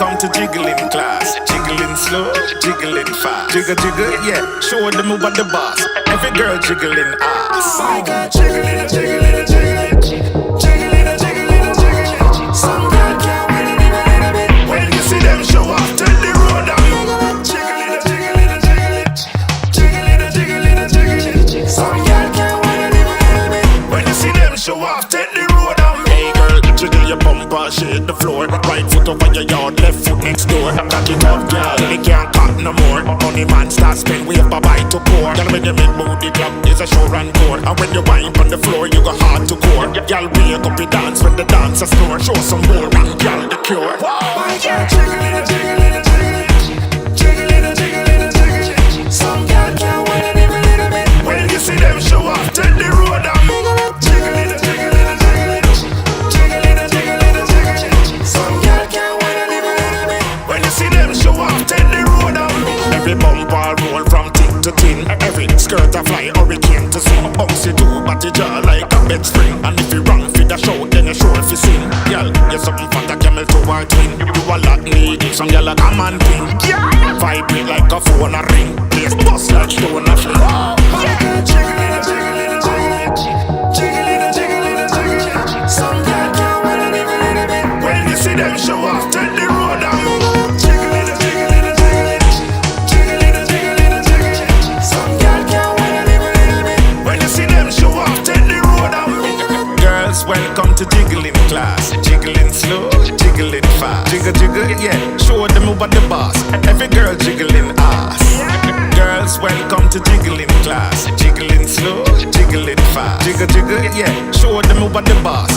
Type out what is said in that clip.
welcome to jiggling class. Jiggling slow, jiggling fast. Jiggle, jiggle, yeah, show them who what the boss. Every girl jiggling ass. I got jiggling, jiggling, jiggling, jiggling, jiggling, jiggling. Some girl can't wait a little bit. When you see them show off, tell the road down. Jiggling, jiggling, jiggling, jiggling, jiggling, jiggling. Some girl can't wait a little bit. When you see them show off, tell the road down. Hey girl, jiggle your bumper, shake the floor. Right foot over your yard, left foot next door. Cock it up, girl, they can't cut no more. Money man start spend, we have a bite to pour. Girl, when you make booty clap, it's a show and core. And when you wipe on the floor, you go hard to core. Girl, wake up, you dance when the dancer snore. Show some more, and girl, the cure. My girl, jiggling, jiggling, jiggling, jiggling, jiggling, jiggling. Some girl can't wait a little bit. When you see them show off, tell the road down. Jiggling, jiggling, jiggling, jiggling, jiggling, jiggling. Some girl can't wait a little bit. When you see them show off, tell the road down. Every bumper roll from tin to tin. Every skirt a fly, hurricane to swing. Bouncy too, but it jaw like a bed spring. And if you run for the show, then you sure if you sing. Girl, you're something for the camel to a twin. You a lot needy, some girl a come and ping. Vibrate like a phone a ring. Place bust like stone a fling. Jiggling, jiggling, jiggling, jiggling, jiggling, jiggling. Some girl can't wait a little bit. When you see them show off, tell the road down. Jiggling, jiggling, jiggling, jiggling, jiggling, jiggling. Some girl can't wait a little bit. When you see them show off, tell the road down. Girls, welcome to jiggling class. Jiggling slow, jiggling fast. Jiggle, jiggle, yeah, show them who what the boss. Every girl jiggling ass. Girls, welcome to jiggling class. Jiggling slow, jiggling fast. Jiggle, jiggle, yeah, show them who what the boss.